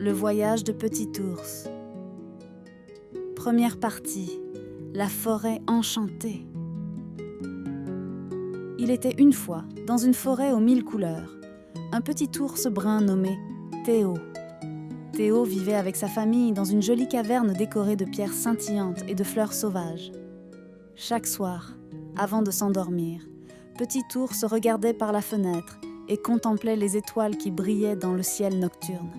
Le voyage de Petit Ours. Première partie, la forêt enchantée. Il était une fois, dans une forêt aux 1000 couleurs, un petit ours brun nommé Théo. Théo vivait avec sa famille dans une jolie caverne décorée de pierres scintillantes et de fleurs sauvages. Chaque soir, avant de s'endormir, Petit ours regardait par la fenêtre et contemplait les étoiles qui brillaient dans le ciel nocturne.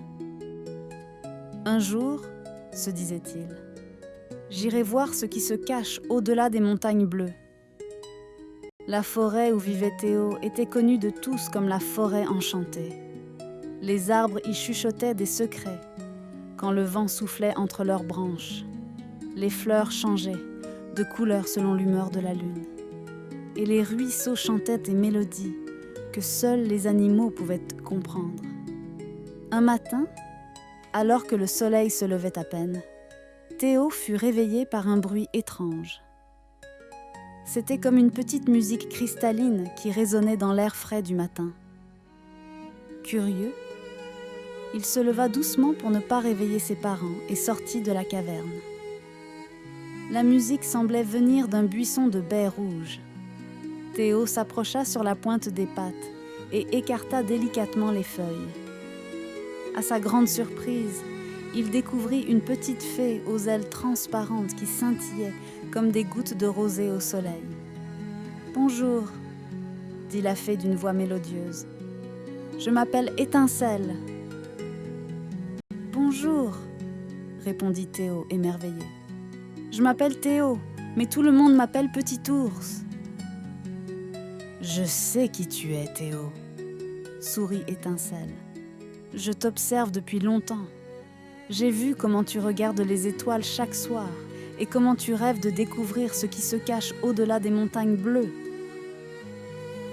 Un jour, se disait-il, j'irai voir ce qui se cache au-delà des montagnes bleues. La forêt où vivait Théo était connue de tous comme la forêt enchantée. Les arbres y chuchotaient des secrets quand le vent soufflait entre leurs branches. Les fleurs changeaient de couleur selon l'humeur de la lune. Et les ruisseaux chantaient des mélodies que seuls les animaux pouvaient comprendre. Un matin, alors que le soleil se levait à peine, Théo fut réveillé par un bruit étrange. C'était comme une petite musique cristalline qui résonnait dans l'air frais du matin. Curieux, il se leva doucement pour ne pas réveiller ses parents et sortit de la caverne. La musique semblait venir d'un buisson de baies rouges. Théo s'approcha sur la pointe des pattes et écarta délicatement les feuilles. À sa grande surprise, il découvrit une petite fée aux ailes transparentes qui scintillaient comme des gouttes de rosée au soleil. « Bonjour », dit la fée d'une voix mélodieuse. « Je m'appelle Étincelle. »« Bonjour », répondit Théo émerveillé. « Je m'appelle Théo, mais tout le monde m'appelle Petit Ours. »« Je sais qui tu es, Théo, » sourit Étincelle. « Je t'observe depuis longtemps. J'ai vu comment tu regardes les étoiles chaque soir et comment tu rêves de découvrir ce qui se cache au-delà des montagnes bleues. »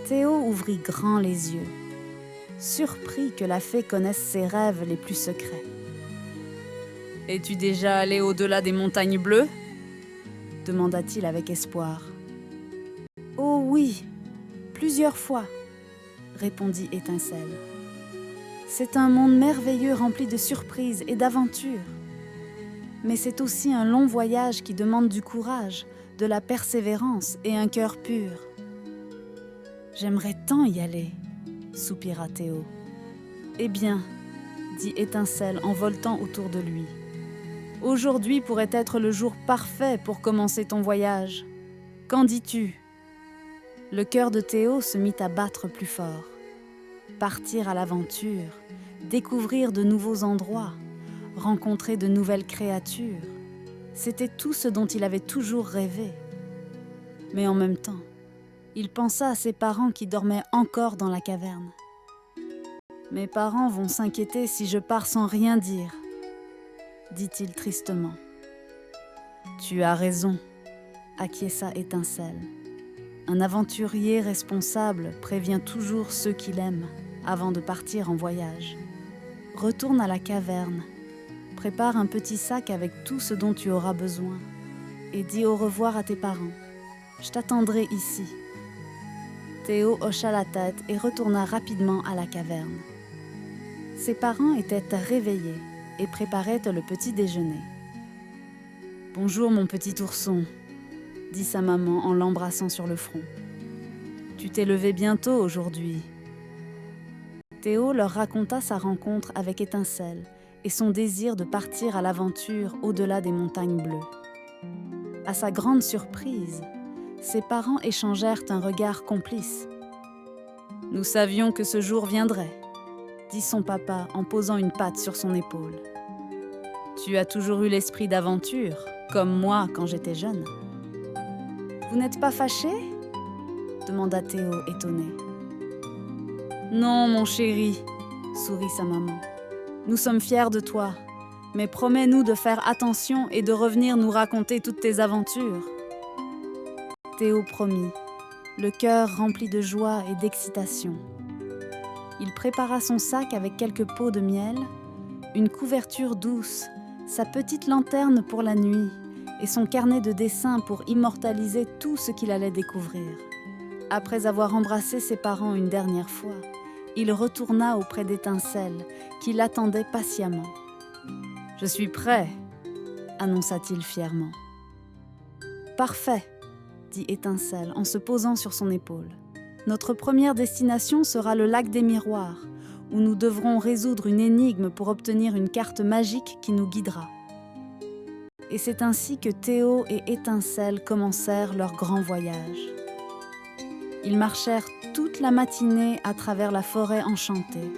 Théo ouvrit grand les yeux, surpris que la fée connaisse ses rêves les plus secrets. « Es-tu déjà allé au-delà des montagnes bleues ?» demanda-t-il avec espoir. « Oh oui, plusieurs fois, » répondit Étincelle. « C'est un monde merveilleux rempli de surprises et d'aventures. Mais c'est aussi un long voyage qui demande du courage, de la persévérance et un cœur pur. »« J'aimerais tant y aller, » soupira Théo. « Eh bien, » dit Étincelle en voltant autour de lui, « aujourd'hui pourrait être le jour parfait pour commencer ton voyage. Qu'en dis-tu » Le cœur de Théo se mit à battre plus fort. Partir à l'aventure, découvrir de nouveaux endroits, rencontrer de nouvelles créatures, c'était tout ce dont il avait toujours rêvé. Mais en même temps, il pensa à ses parents qui dormaient encore dans la caverne. « Mes parents vont s'inquiéter si je pars sans rien dire, » dit-il tristement. « Tu as raison, » acquiesça Étincelle. Un aventurier responsable prévient toujours ceux qu'il aime avant de partir en voyage. Retourne à la caverne, prépare un petit sac avec tout ce dont tu auras besoin et dis au revoir à tes parents. Je t'attendrai ici. Théo hocha la tête et retourna rapidement à la caverne. Ses parents étaient réveillés et préparaient le petit déjeuner. « Bonjour mon petit ourson », dit sa maman en l'embrassant sur le front. « Tu t'es levé bientôt aujourd'hui. » Théo leur raconta sa rencontre avec Étincelle et son désir de partir à l'aventure au-delà des montagnes bleues. À sa grande surprise, ses parents échangèrent un regard complice. « Nous savions que ce jour viendrait, » dit son papa en posant une patte sur son épaule. « Tu as toujours eu l'esprit d'aventure, comme moi quand j'étais jeune. »« Vous n'êtes pas fâché ?» demanda Théo étonné. « Non, mon chéri, » sourit sa maman. « Nous sommes fiers de toi, mais promets-nous de faire attention et de revenir nous raconter toutes tes aventures. » Théo promit, le cœur rempli de joie et d'excitation. Il prépara son sac avec quelques pots de miel, une couverture douce, sa petite lanterne pour la nuit et son carnet de dessins pour immortaliser tout ce qu'il allait découvrir. Après avoir embrassé ses parents une dernière fois, il retourna auprès d'Étincelle, qui l'attendait patiemment. Je suis prêt, annonça-t-il fièrement. Parfait, dit Étincelle en se posant sur son épaule. Notre première destination sera le lac des miroirs, où nous devrons résoudre une énigme pour obtenir une carte magique qui nous guidera. Et c'est ainsi que Théo et Étincelle commencèrent leur grand voyage. Ils marchèrent toute la matinée à travers la forêt enchantée,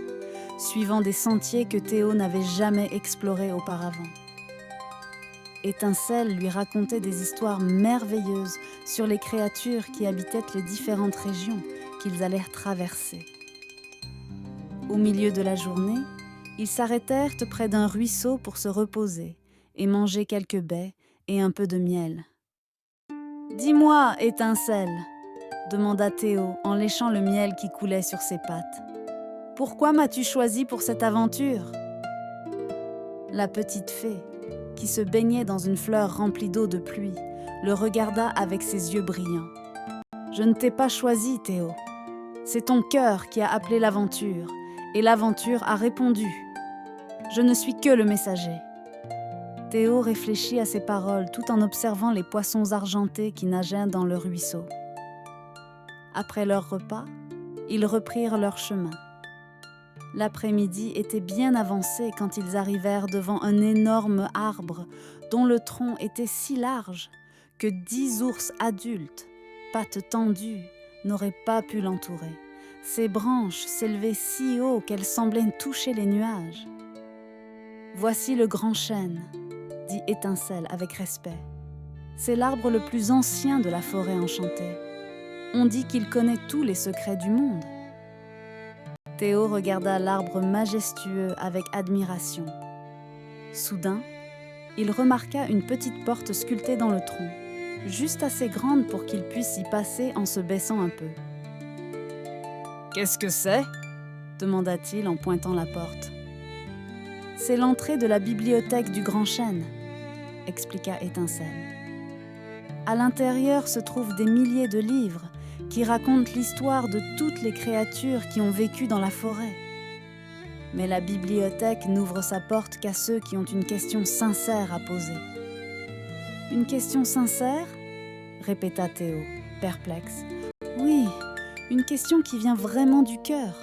suivant des sentiers que Théo n'avait jamais explorés auparavant. Étincelle lui racontait des histoires merveilleuses sur les créatures qui habitaient les différentes régions qu'ils allèrent traverser. Au milieu de la journée, ils s'arrêtèrent près d'un ruisseau pour se reposer et manger quelques baies et un peu de miel. « Dis-moi, Étincelle » demanda Théo en léchant le miel qui coulait sur ses pattes. « Pourquoi m'as-tu choisi pour cette aventure ?» La petite fée, qui se baignait dans une fleur remplie d'eau de pluie, le regarda avec ses yeux brillants. « Je ne t'ai pas choisi, Théo. C'est ton cœur qui a appelé l'aventure, et l'aventure a répondu. Je ne suis que le messager. » Théo réfléchit à ces paroles tout en observant les poissons argentés qui nageaient dans le ruisseau. Après leur repas, ils reprirent leur chemin. L'après-midi était bien avancé quand ils arrivèrent devant un énorme arbre dont le tronc était si large que 10 ours adultes, pattes tendues, n'auraient pas pu l'entourer. Ses branches s'élevaient si haut qu'elles semblaient toucher les nuages. « Voici le grand chêne », dit Étincelle avec respect. « C'est l'arbre le plus ancien de la forêt enchantée. On dit qu'il connaît tous les secrets du monde. » Théo regarda l'arbre majestueux avec admiration. Soudain, il remarqua une petite porte sculptée dans le tronc, juste assez grande pour qu'il puisse y passer en se baissant un peu. « Qu'est-ce que c'est » demanda-t-il en pointant la porte. « C'est l'entrée de la bibliothèque du Grand Chêne » expliqua Étincelle. « À l'intérieur se trouvent des milliers de livres qui racontent l'histoire de toutes les créatures qui ont vécu dans la forêt. Mais la bibliothèque n'ouvre sa porte qu'à ceux qui ont une question sincère à poser. »« Une question sincère ?» répéta Théo, perplexe. « Oui, une question qui vient vraiment du cœur,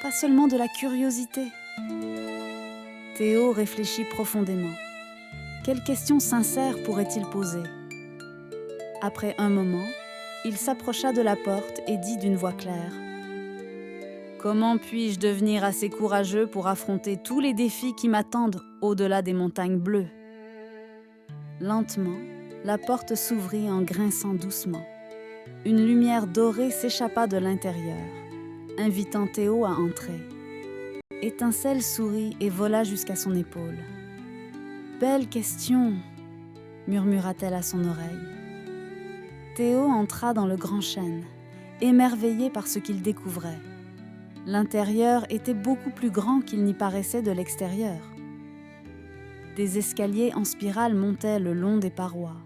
pas seulement de la curiosité. » Théo réfléchit profondément. Quelle question sincère pourrait-il poser ? Après un moment, il s'approcha de la porte et dit d'une voix claire : « Comment puis-je devenir assez courageux pour affronter tous les défis qui m'attendent au-delà des montagnes bleues ?» Lentement, la porte s'ouvrit en grinçant doucement. Une lumière dorée s'échappa de l'intérieur, invitant Théo à entrer. Étincelle sourit et vola jusqu'à son épaule. « Belle question !» murmura-t-elle à son oreille. Théo entra dans le grand chêne, émerveillé par ce qu'il découvrait. L'intérieur était beaucoup plus grand qu'il n'y paraissait de l'extérieur. Des escaliers en spirale montaient le long des parois,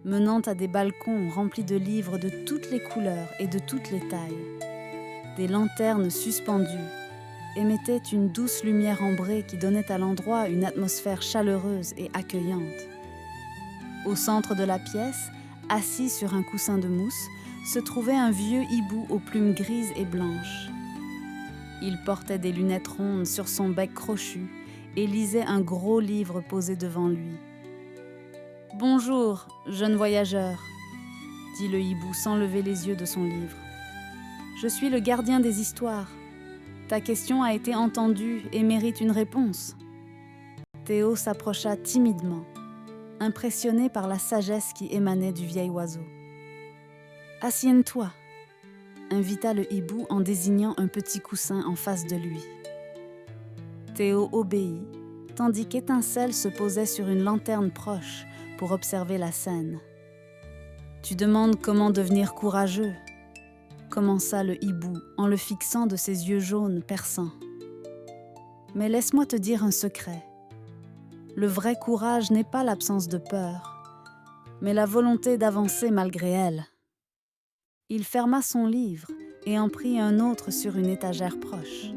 menant à des balcons remplis de livres de toutes les couleurs et de toutes les tailles. Des lanternes suspendues émettaient une douce lumière ambrée qui donnait à l'endroit une atmosphère chaleureuse et accueillante. Au centre de la pièce, assis sur un coussin de mousse, se trouvait un vieux hibou aux plumes grises et blanches. Il portait des lunettes rondes sur son bec crochu et lisait un gros livre posé devant lui. « Bonjour, jeune voyageur » dit le hibou sans lever les yeux de son livre. « Je suis le gardien des histoires. Ta question a été entendue et mérite une réponse. » Théo s'approcha timidement, impressionné par la sagesse qui émanait du vieil oiseau. « Assieds-toi » invita le hibou en désignant un petit coussin en face de lui. Théo obéit, tandis qu'Étincelle se posait sur une lanterne proche pour observer la scène. « Tu demandes comment devenir courageux » commença le hibou en le fixant de ses yeux jaunes perçants. « Mais laisse-moi te dire un secret. Le vrai courage n'est pas l'absence de peur, mais la volonté d'avancer malgré elle. » Il ferma son livre et en prit un autre sur une étagère proche.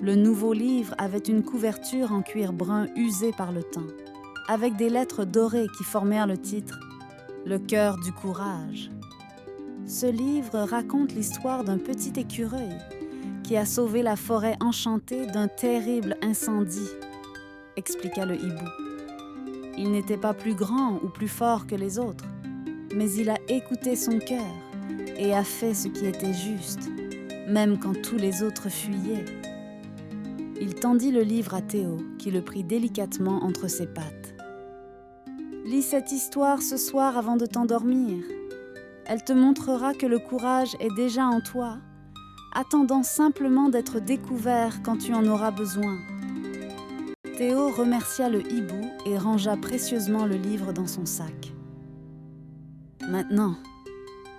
Le nouveau livre avait une couverture en cuir brun usé par le temps, avec des lettres dorées qui formèrent le titre « Le cœur du courage ». Ce livre raconte l'histoire d'un petit écureuil qui a sauvé la forêt enchantée d'un terrible incendie, expliqua le hibou. Il n'était pas plus grand ou plus fort que les autres, mais il a écouté son cœur et a fait ce qui était juste, même quand tous les autres fuyaient. Il tendit le livre à Théo, qui le prit délicatement entre ses pattes. « Lis cette histoire ce soir avant de t'endormir. Elle te montrera que le courage est déjà en toi, attendant simplement d'être découvert quand tu en auras besoin. » Théo remercia le hibou et rangea précieusement le livre dans son sac. « Maintenant, »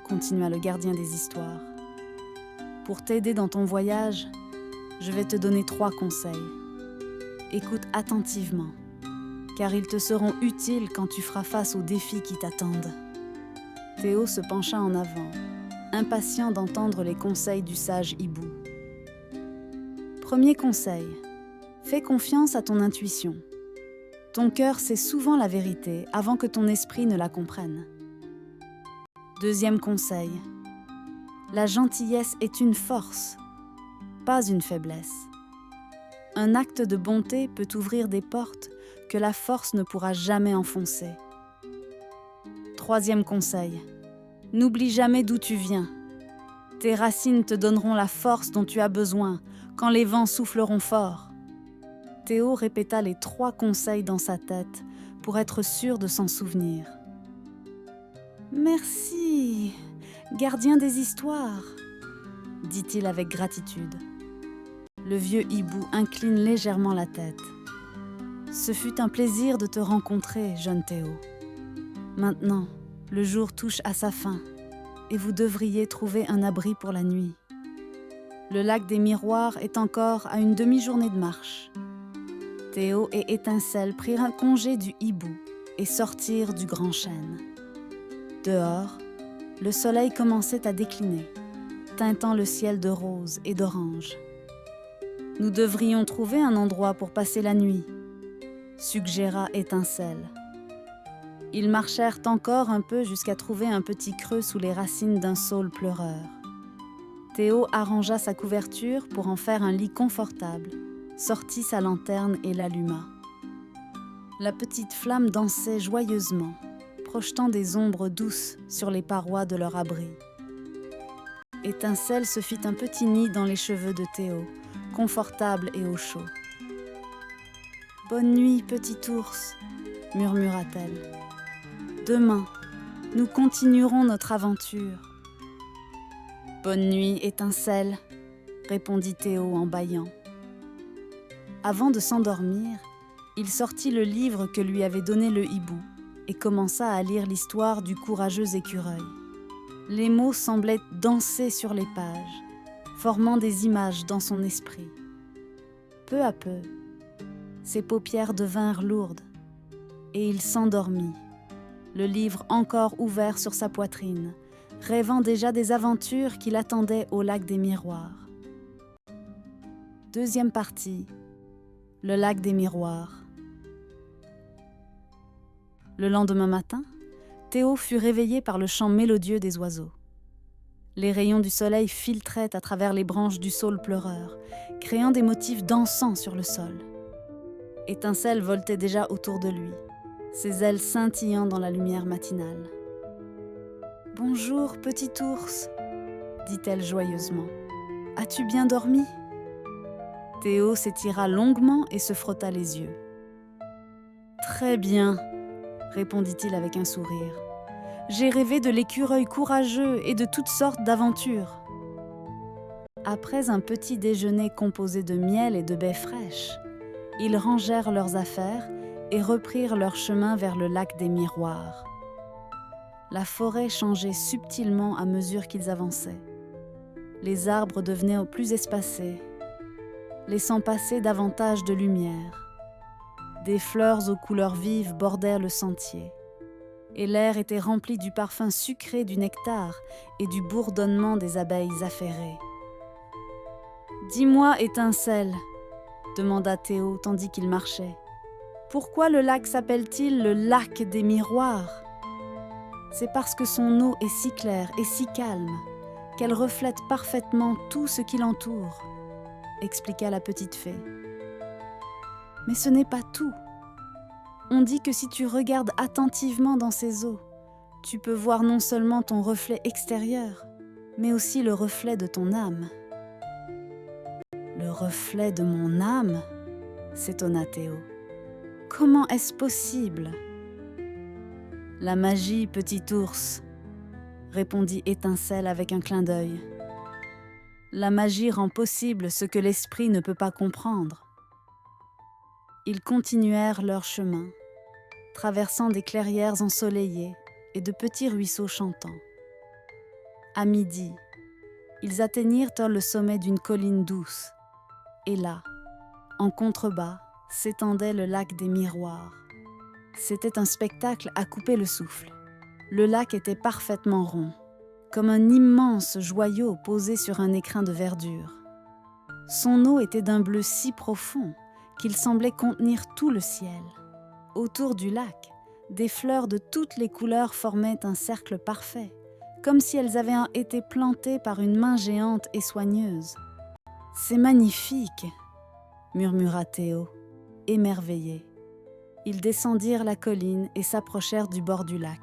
continua le gardien des histoires, « pour t'aider dans ton voyage, je vais te donner 3 conseils. Écoute attentivement, car ils te seront utiles quand tu feras face aux défis qui t'attendent. » Théo se pencha en avant, impatient d'entendre les conseils du sage hibou. Premier conseil, fais confiance à ton intuition. Ton cœur sait souvent la vérité avant que ton esprit ne la comprenne. Deuxième conseil, la gentillesse est une force, pas une faiblesse. Un acte de bonté peut ouvrir des portes que la force ne pourra jamais enfoncer. Troisième conseil, n'oublie jamais d'où tu viens. Tes racines te donneront la force dont tu as besoin quand les vents souffleront fort. Théo répéta les 3 conseils dans sa tête pour être sûr de s'en souvenir. « Merci, gardien des histoires », dit-il avec gratitude. Le vieux hibou incline légèrement la tête. « Ce fut un plaisir de te rencontrer, jeune Théo. Maintenant, le jour touche à sa fin et vous devriez trouver un abri pour la nuit. Le lac des Miroirs est encore à une demi-journée de marche. » Théo et Étincelle prirent un congé du hibou et sortirent du grand chêne. Dehors, le soleil commençait à décliner, teintant le ciel de rose et d'orange. « Nous devrions trouver un endroit pour passer la nuit, » suggéra Étincelle. Ils marchèrent encore un peu jusqu'à trouver un petit creux sous les racines d'un saule pleureur. Théo arrangea sa couverture pour en faire un lit confortable, sortit sa lanterne et l'alluma. La petite flamme dansait joyeusement, projetant des ombres douces sur les parois de leur abri. Étincelle se fit un petit nid dans les cheveux de Théo, confortable et au chaud. « Bonne nuit, petit ours » murmura-t-elle. « Demain, nous continuerons notre aventure. »« Bonne nuit, Étincelle » répondit Théo en bâillant. Avant de s'endormir, il sortit le livre que lui avait donné le hibou et commença à lire l'histoire du courageux écureuil. Les mots semblaient danser sur les pages, formant des images dans son esprit. Peu à peu, ses paupières devinrent lourdes et il s'endormit, le livre encore ouvert sur sa poitrine, rêvant déjà des aventures qui l'attendaient au lac des Miroirs. Deuxième partie, le lac des Miroirs. Le lendemain matin, Théo fut réveillé par le chant mélodieux des oiseaux. Les rayons du soleil filtraient à travers les branches du saule pleureur, créant des motifs dansants sur le sol. Étincelle voltait déjà autour de lui, ses ailes scintillant dans la lumière matinale. « Bonjour, petit ours » dit-elle joyeusement. « As-tu bien dormi ?» Théo s'étira longuement et se frotta les yeux. « Très bien » répondit-il avec un sourire. « J'ai rêvé de l'écureuil courageux et de toutes sortes d'aventures. » Après un petit déjeuner composé de miel et de baies fraîches, ils rangèrent leurs affaires et reprirent leur chemin vers le lac des Miroirs. La forêt changeait subtilement à mesure qu'ils avançaient. Les arbres devenaient plus espacés, laissant passer davantage de lumière. Des fleurs aux couleurs vives bordèrent le sentier, et l'air était rempli du parfum sucré du nectar et du bourdonnement des abeilles affairées. « Dis-moi, étincelle, demanda Théo tandis qu'il marchait. Pourquoi le lac s'appelle-t-il le lac des miroirs? C'est parce que son eau est si claire et si calme qu'elle reflète parfaitement tout ce qui l'entoure, expliqua la petite fée. Mais ce n'est pas tout. On dit que si tu regardes attentivement dans ces eaux, tu peux voir non seulement ton reflet extérieur, mais aussi le reflet de ton âme. Le reflet de mon âme? S'étonna Théo. Comment est-ce possible? La magie, petit ours, répondit Étincelle avec un clin d'œil. La magie rend possible ce que l'esprit ne peut pas comprendre. Ils continuèrent leur chemin, traversant des clairières ensoleillées et de petits ruisseaux chantants. À midi, ils atteignirent le sommet d'une colline douce, et là, en contrebas, s'étendait le lac des miroirs. C'était un spectacle à couper le souffle. Le lac était parfaitement rond, comme un immense joyau posé sur un écrin de verdure. Son eau était d'un bleu si profond qu'il semblait contenir tout le ciel. Autour du lac, des fleurs de toutes les couleurs formaient un cercle parfait, comme si elles avaient été plantées par une main géante et soigneuse. « C'est magnifique !» murmura Théo, émerveillé. Ils descendirent la colline et s'approchèrent du bord du lac.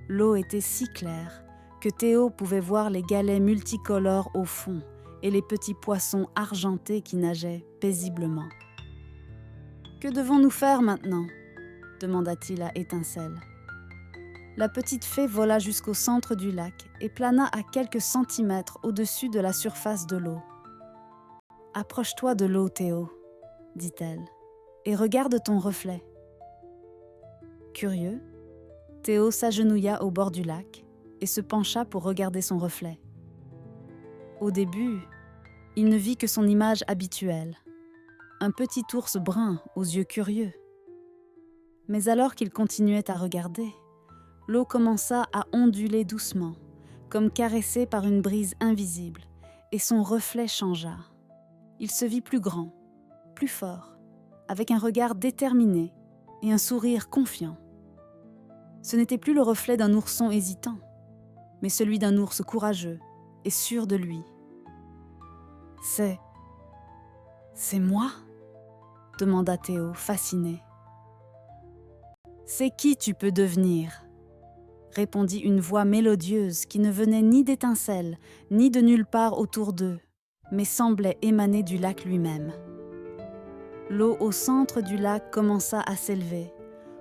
L'eau était si claire que Théo pouvait voir les galets multicolores au fond et les petits poissons argentés qui nageaient paisiblement. « Que devons-nous faire maintenant ?» demanda-t-il à Étincelle. La petite fée vola jusqu'au centre du lac et plana à quelques centimètres au-dessus de la surface de l'eau. « Approche-toi de l'eau, Théo, » dit-elle, « et regarde ton reflet. » Curieux, Théo s'agenouilla au bord du lac et se pencha pour regarder son reflet. Au début, il ne vit que son image habituelle, un petit ours brun aux yeux curieux. Mais alors qu'il continuait à regarder, l'eau commença à onduler doucement, comme caressée par une brise invisible, et son reflet changea. Il se vit plus grand, plus fort, avec un regard déterminé et un sourire confiant. Ce n'était plus le reflet d'un ourson hésitant, mais celui d'un ours courageux et sûr de lui. « C'est moi ?» demanda Théo, fasciné. « C'est qui tu peux devenir ?» répondit une voix mélodieuse qui ne venait ni d'Étincelle, ni de nulle part autour d'eux, mais semblait émaner du lac lui-même. L'eau au centre du lac commença à s'élever,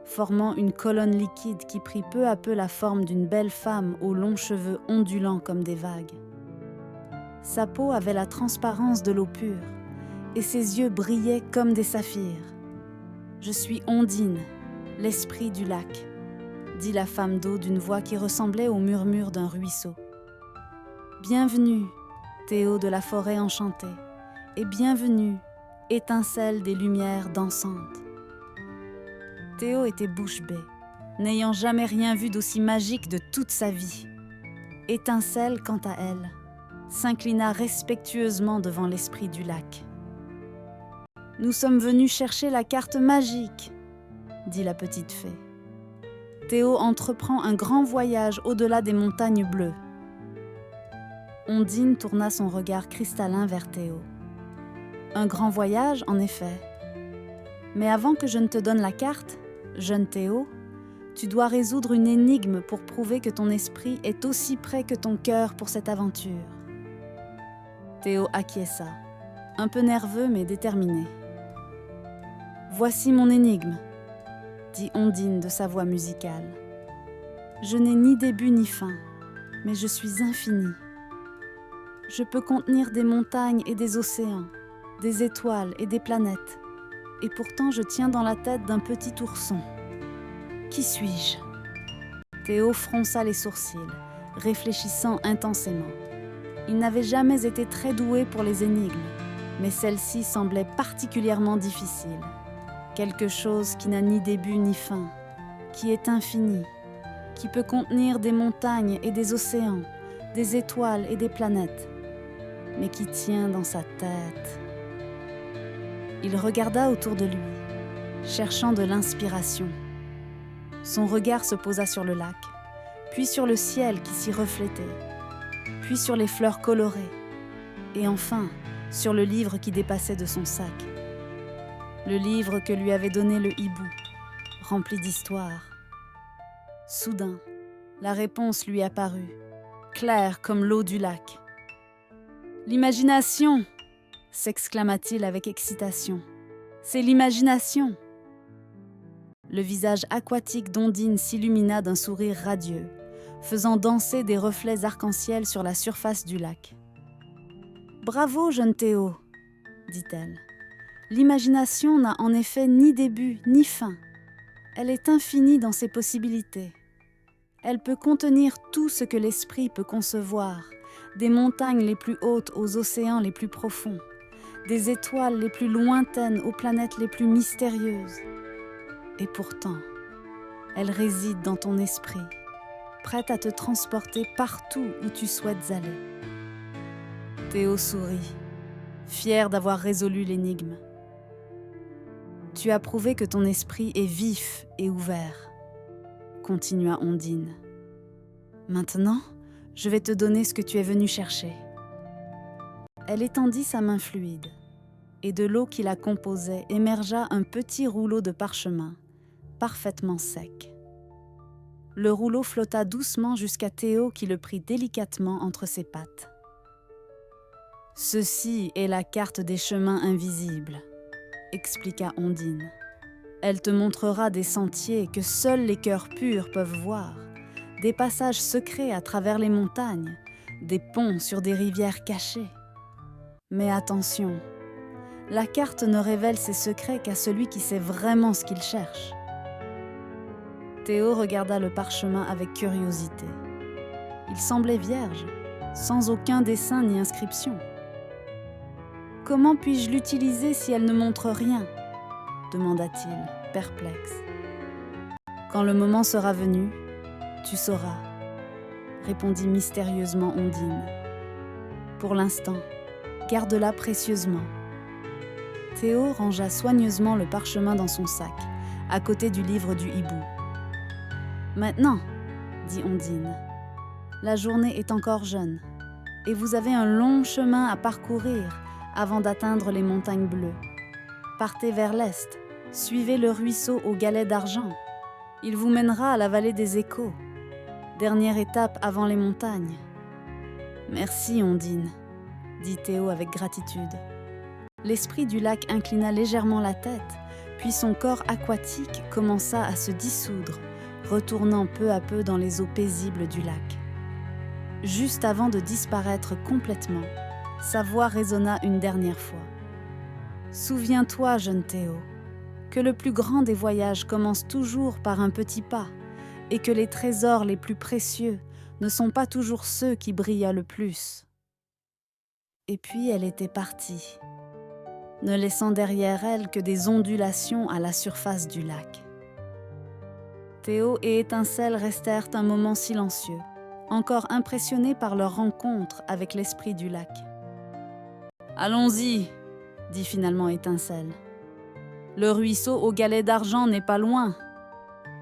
formant une colonne liquide qui prit peu à peu la forme d'une belle femme aux longs cheveux ondulants comme des vagues. Sa peau avait la transparence de l'eau pure, et ses yeux brillaient comme des saphirs. « Je suis Ondine, l'esprit du lac », dit la femme d'eau d'une voix qui ressemblait au murmure d'un ruisseau. « Bienvenue, Théo de la forêt enchantée, et bienvenue, étincelle des lumières dansantes. » Théo était bouche bée, n'ayant jamais rien vu d'aussi magique de toute sa vie. Étincelle, quant à elle, s'inclina respectueusement devant l'esprit du lac. « Nous sommes venus chercher la carte magique, » dit la petite fée. Théo entreprend un grand voyage au-delà des montagnes bleues. Ondine tourna son regard cristallin vers Théo. Un grand voyage, en effet. Mais avant que je ne te donne la carte, jeune Théo, tu dois résoudre une énigme pour prouver que ton esprit est aussi près que ton cœur pour cette aventure. Théo acquiesça, un peu nerveux mais déterminé. « Voici mon énigme, » dit Ondine de sa voix musicale. « Je n'ai ni début ni fin, mais je suis infinie. Je peux contenir des montagnes et des océans, des étoiles et des planètes, et pourtant je tiens dans la tête d'un petit ourson. Qui suis-je » Théo fronça les sourcils, réfléchissant intensément. Il n'avait jamais été très doué pour les énigmes, mais celle-ci semblait particulièrement difficile. Quelque chose qui n'a ni début ni fin, qui est infini, qui peut contenir des montagnes et des océans, des étoiles et des planètes. mais qui tient dans sa tête. Il regarda autour de lui, cherchant de l'inspiration. Son regard se posa sur le lac, puis sur le ciel qui s'y reflétait, puis sur les fleurs colorées, et enfin sur le livre qui dépassait de son sac. Le livre que lui avait donné le hibou, rempli d'histoires. Soudain, la réponse lui apparut, claire comme l'eau du lac. « L'imagination !» s'exclama-t-il avec excitation. « C'est l'imagination !» Le visage aquatique d'Ondine s'illumina d'un sourire radieux, faisant danser des reflets arc-en-ciel sur la surface du lac. « Bravo, jeune Théo !» dit-elle. « L'imagination n'a en effet ni début ni fin. Elle est infinie dans ses possibilités. Elle peut contenir tout ce que l'esprit peut concevoir, des montagnes les plus hautes aux océans les plus profonds, des étoiles les plus lointaines aux planètes les plus mystérieuses. Et pourtant, elle réside dans ton esprit, prête à te transporter partout où tu souhaites aller. » Théo sourit, fier d'avoir résolu l'énigme. « Tu as prouvé que ton esprit est vif et ouvert, » continua Ondine. « Maintenant, je vais te donner ce que tu es venu chercher. » Elle étendit sa main fluide, et de l'eau qui la composait émergea un petit rouleau de parchemin, parfaitement sec. Le rouleau flotta doucement jusqu'à Théo qui le prit délicatement entre ses pattes. « Ceci est la carte des chemins invisibles, » expliqua Ondine. « Elle te montrera des sentiers que seuls les cœurs purs peuvent voir, des passages secrets à travers les montagnes, des ponts sur des rivières cachées. Mais attention, la carte ne révèle ses secrets qu'à celui qui sait vraiment ce qu'il cherche. » Théo regarda le parchemin avec curiosité. Il semblait vierge, sans aucun dessin ni inscription. « Comment puis-je l'utiliser si elle ne montre rien ?» demanda-t-il, perplexe. « Quand le moment sera venu, tu sauras, » répondit mystérieusement Ondine. « Pour l'instant, garde-la précieusement. » Théo rangea soigneusement le parchemin dans son sac, à côté du livre du hibou. « Maintenant, » dit Ondine, « la journée est encore jeune, et vous avez un long chemin à parcourir avant d'atteindre les montagnes bleues. Partez vers l'est, suivez le ruisseau au galet d'argent. Il vous mènera à la vallée des Échos, dernière étape avant les montagnes. »« Merci, Ondine, » dit Théo avec gratitude. L'esprit du lac inclina légèrement la tête, puis son corps aquatique commença à se dissoudre, retournant peu à peu dans les eaux paisibles du lac. Juste avant de disparaître complètement, sa voix résonna une dernière fois. « Souviens-toi, jeune Théo, que le plus grand des voyages commence toujours par un petit pas, et que les trésors les plus précieux ne sont pas toujours ceux qui brillent le plus. » Et puis elle était partie, ne laissant derrière elle que des ondulations à la surface du lac. Théo et Étincelle restèrent un moment silencieux, encore impressionnés par leur rencontre avec l'esprit du lac. « Allons-y, » dit finalement Étincelle. « Le ruisseau au galet d'argent n'est pas loin.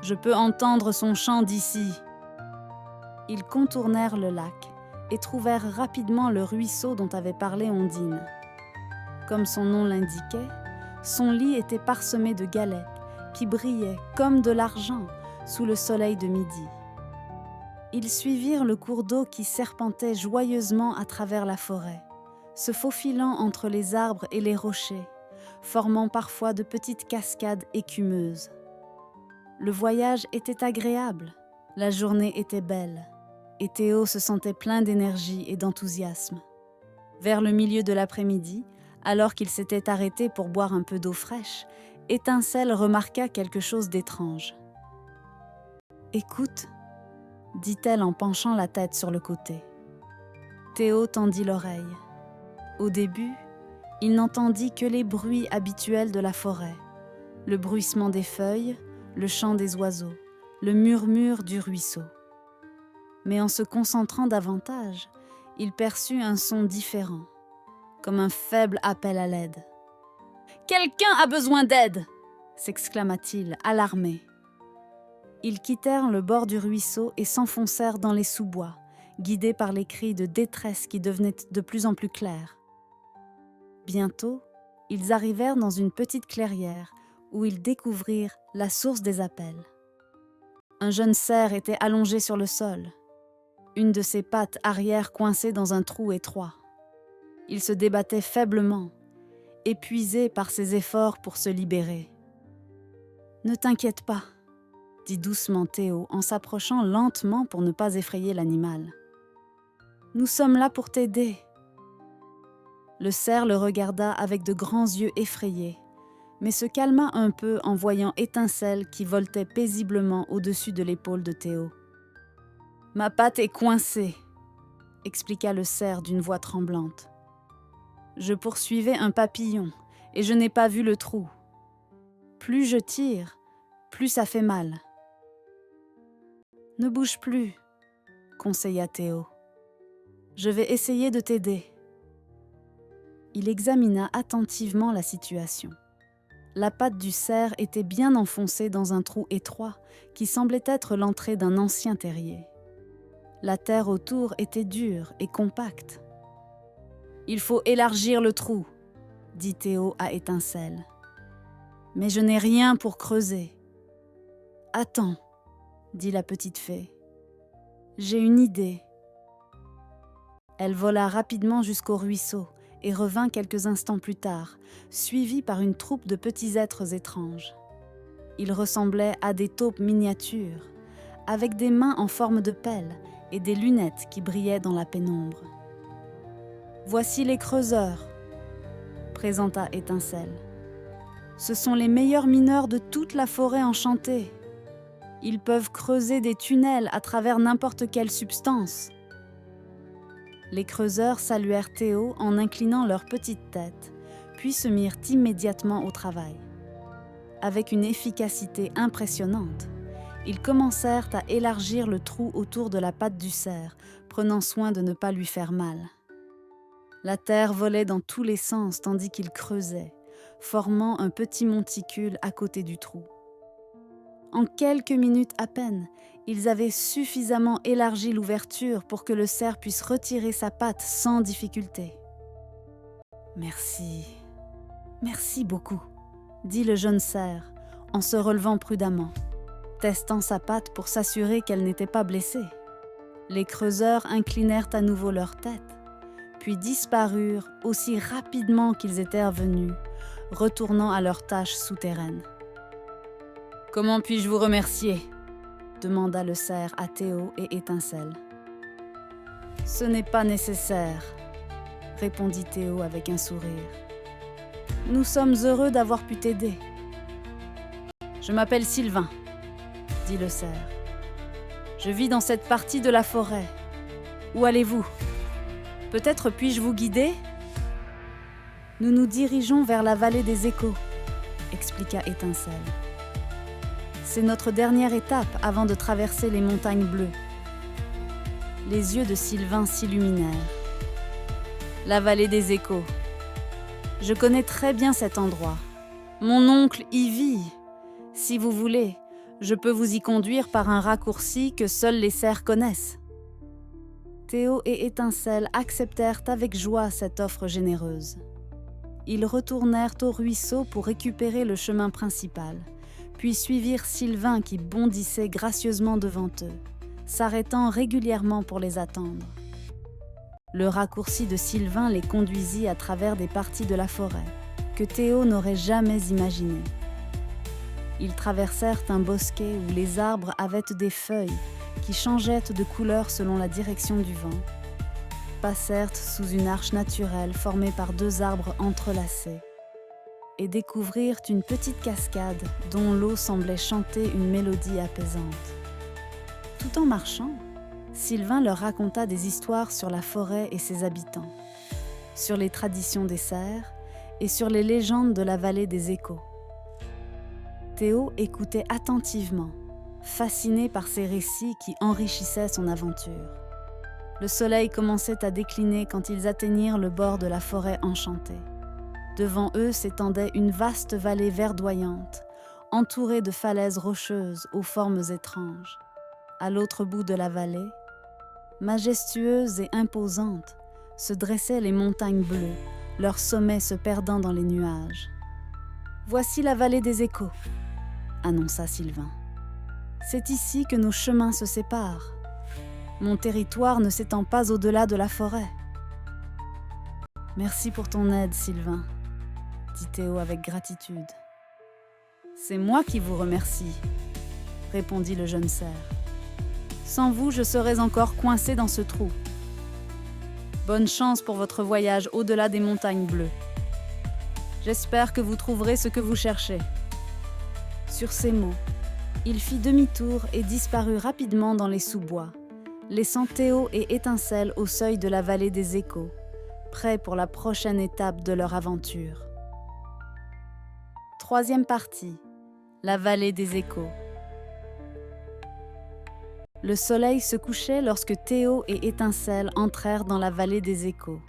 Je peux entendre son chant d'ici. » Ils contournèrent le lac et trouvèrent rapidement le ruisseau dont avait parlé Ondine. Comme son nom l'indiquait, son lit était parsemé de galets qui brillaient comme de l'argent sous le soleil de midi. Ils suivirent le cours d'eau qui serpentait joyeusement à travers la forêt, se faufilant entre les arbres et les rochers, formant parfois de petites cascades écumeuses. Le voyage était agréable, la journée était belle, et Théo se sentait plein d'énergie et d'enthousiasme. Vers le milieu de l'après-midi, alors qu'il s'était arrêté pour boire un peu d'eau fraîche, Étincelle remarqua quelque chose d'étrange. « Écoute, » dit-elle en penchant la tête sur le côté. Théo tendit l'oreille. Au début, il n'entendit que les bruits habituels de la forêt, le bruissement des feuilles, le chant des oiseaux, le murmure du ruisseau. Mais en se concentrant davantage, il perçut un son différent, comme un faible appel à l'aide. « Quelqu'un a besoin d'aide !» s'exclama-t-il, alarmé. Ils quittèrent le bord du ruisseau et s'enfoncèrent dans les sous-bois, guidés par les cris de détresse qui devenaient de plus en plus clairs. Bientôt, ils arrivèrent dans une petite clairière où ils découvrirent la source des appels. Un jeune cerf était allongé sur le sol, une de ses pattes arrière coincée dans un trou étroit. Il se débattait faiblement, épuisé par ses efforts pour se libérer. « Ne t'inquiète pas », dit doucement Théo en s'approchant lentement pour ne pas effrayer l'animal. « Nous sommes là pour t'aider. » Le cerf le regarda avec de grands yeux effrayés, mais se calma un peu en voyant Étincelle qui voltait paisiblement au-dessus de l'épaule de Théo. « Ma patte est coincée », expliqua le cerf d'une voix tremblante. « Je poursuivais un papillon et je n'ai pas vu le trou. Plus je tire, plus ça fait mal. »« Ne bouge plus, » conseilla Théo. « Je vais essayer de t'aider. » Il examina attentivement la situation. La patte du cerf était bien enfoncée dans un trou étroit qui semblait être l'entrée d'un ancien terrier. La terre autour était dure et compacte. « Il faut élargir le trou, » dit Théo à Étincelle. « Mais je n'ai rien pour creuser. »« Attends, » dit la petite fée. « J'ai une idée. » Elle vola rapidement jusqu'au ruisseau et revint quelques instants plus tard, suivie par une troupe de petits êtres étranges. Ils ressemblaient à des taupes miniatures, avec des mains en forme de pelle et des lunettes qui brillaient dans la pénombre. « Voici les creuseurs, » présenta Étincelle. « Ce sont les meilleurs mineurs de toute la forêt enchantée. Ils peuvent creuser des tunnels à travers n'importe quelle substance. » Les creuseurs saluèrent Théo en inclinant leur petite tête, puis se mirent immédiatement au travail. Avec une efficacité impressionnante, ils commencèrent à élargir le trou autour de la patte du cerf, prenant soin de ne pas lui faire mal. La terre volait dans tous les sens tandis qu'ils creusaient, formant un petit monticule à côté du trou. En quelques minutes à peine, ils avaient suffisamment élargi l'ouverture pour que le cerf puisse retirer sa patte sans difficulté. « Merci, merci beaucoup, » dit le jeune cerf en se relevant prudemment, testant sa patte pour s'assurer qu'elle n'était pas blessée. Les creuseurs inclinèrent à nouveau leur tête, puis disparurent aussi rapidement qu'ils étaient venus, retournant à leurs tâches souterraines. « Comment puis-je vous remercier ?» demanda le cerf à Théo et Étincelle. « Ce n'est pas nécessaire, » répondit Théo avec un sourire. « Nous sommes heureux d'avoir pu t'aider. »« Je m'appelle Sylvain, » dit le cerf. « Je vis dans cette partie de la forêt. Où allez-vous ? Peut-être puis-je vous guider ? » « Nous nous dirigeons vers la vallée des Échos, » expliqua Étincelle. C'est notre dernière étape avant de traverser les montagnes bleues. Les yeux de Sylvain s'illuminèrent. La vallée des Échos. Je connais très bien cet endroit. Mon oncle y vit. Si vous voulez, je peux vous y conduire par un raccourci que seuls les cerfs connaissent. Théo et Étincelle acceptèrent avec joie cette offre généreuse. Ils retournèrent au ruisseau pour récupérer le chemin principal, puis suivirent Sylvain qui bondissait gracieusement devant eux, s'arrêtant régulièrement pour les attendre. Le raccourci de Sylvain les conduisit à travers des parties de la forêt que Théo n'aurait jamais imaginées. Ils traversèrent un bosquet où les arbres avaient des feuilles qui changeaient de couleur selon la direction du vent, passèrent sous une arche naturelle formée par deux arbres entrelacés, et découvrirent une petite cascade dont l'eau semblait chanter une mélodie apaisante. Tout en marchant, Sylvain leur raconta des histoires sur la forêt et ses habitants, sur les traditions des cerfs et sur les légendes de la vallée des Échos. Théo écoutait attentivement, fasciné par ces récits qui enrichissaient son aventure. Le soleil commençait à décliner quand ils atteignirent le bord de la forêt enchantée. Devant eux s'étendait une vaste vallée verdoyante, entourée de falaises rocheuses aux formes étranges. À l'autre bout de la vallée, majestueuses et imposantes, se dressaient les montagnes bleues, leur sommet se perdant dans les nuages. « Voici la vallée des échos », annonça Sylvain. « C'est ici que nos chemins se séparent. Mon territoire ne s'étend pas au-delà de la forêt. »« Merci pour ton aide, Sylvain, » dit Théo avec gratitude. « C'est moi qui vous remercie, » répondit le jeune cerf. « Sans vous, je serais encore coincé dans ce trou. Bonne chance pour votre voyage au-delà des montagnes bleues. J'espère que vous trouverez ce que vous cherchez. » Sur ces mots, il fit demi-tour et disparut rapidement dans les sous-bois, laissant Théo et Étincelle au seuil de la vallée des échos, prêts pour la prochaine étape de leur aventure. Troisième partie, la vallée des échos. Le soleil se couchait lorsque Théo et Étincelle entrèrent dans la vallée des échos.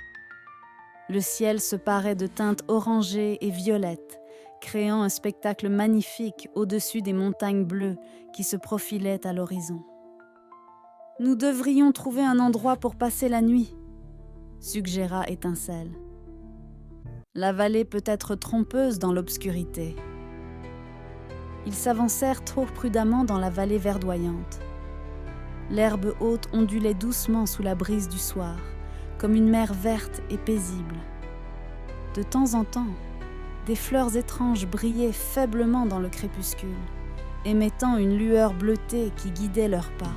Le ciel se parait de teintes orangées et violettes, créant un spectacle magnifique au-dessus des montagnes bleues qui se profilaient à l'horizon. « Nous devrions trouver un endroit pour passer la nuit, » suggéra Étincelle. « La vallée peut être trompeuse dans l'obscurité. » Ils s'avancèrent trop prudemment dans la vallée verdoyante. L'herbe haute ondulait doucement sous la brise du soir, comme une mer verte et paisible. De temps en temps, des fleurs étranges brillaient faiblement dans le crépuscule, émettant une lueur bleutée qui guidait leurs pas.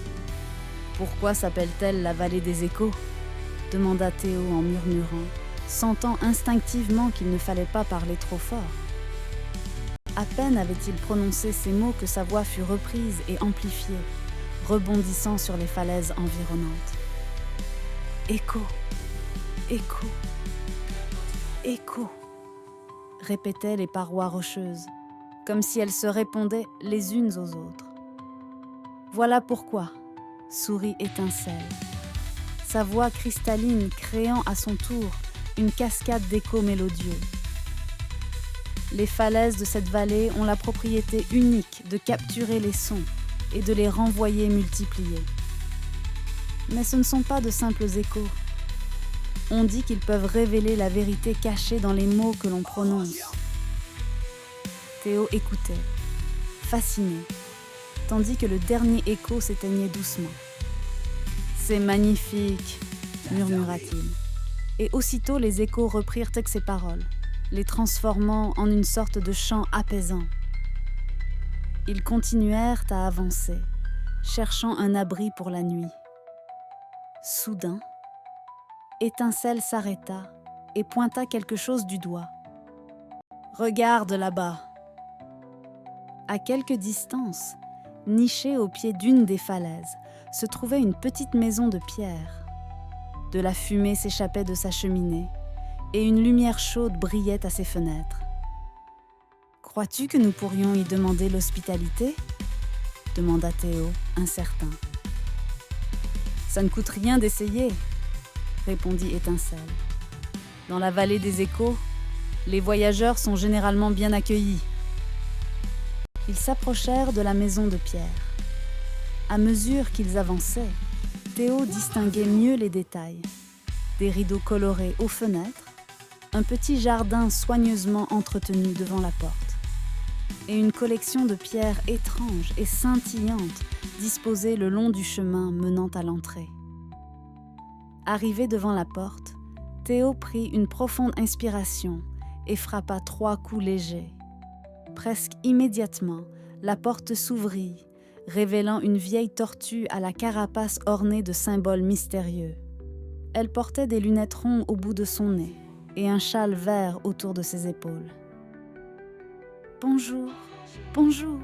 « Pourquoi s'appelle-t-elle la vallée des échos ?» demanda Théo en murmurant, sentant instinctivement qu'il ne fallait pas parler trop fort. À peine avait-il prononcé ces mots que sa voix fut reprise et amplifiée, rebondissant sur les falaises environnantes. Écho, écho, écho, répétaient les parois rocheuses, comme si elles se répondaient les unes aux autres. Voilà pourquoi, sourit Étincelle, sa voix cristalline créant à son tour une cascade d'échos mélodieux. Les falaises de cette vallée ont la propriété unique de capturer les sons et de les renvoyer multipliés. Mais ce ne sont pas de simples échos. On dit qu'ils peuvent révéler la vérité cachée dans les mots que l'on prononce. Théo écoutait, fasciné, tandis que le dernier écho s'éteignait doucement. « C'est magnifique !» murmura-t-il. Et aussitôt les échos reprirent ses paroles, les transformant en une sorte de chant apaisant. Ils continuèrent à avancer, cherchant un abri pour la nuit. Soudain, Étincelle s'arrêta et pointa quelque chose du doigt. « Regarde là-bas !» À quelque distance, nichée au pied d'une des falaises, se trouvait une petite maison de pierre. De la fumée s'échappait de sa cheminée et une lumière chaude brillait à ses fenêtres. « Crois-tu que nous pourrions y demander l'hospitalité ?» demanda Théo, incertain. « Ça ne coûte rien d'essayer », répondit Étincelle. « Dans la vallée des échos, les voyageurs sont généralement bien accueillis. » Ils s'approchèrent de la maison de pierre. À mesure qu'ils avançaient, Théo distinguait mieux les détails. Des rideaux colorés aux fenêtres, un petit jardin soigneusement entretenu devant la porte, et une collection de pierres étranges et scintillantes disposées le long du chemin menant à l'entrée. Arrivé devant la porte, Théo prit une profonde inspiration et frappa 3 coups légers. Presque immédiatement, la porte s'ouvrit, révélant une vieille tortue à la carapace ornée de symboles mystérieux. Elle portait des lunettes rondes au bout de son nez et un châle vert autour de ses épaules. « Bonjour, bonjour !»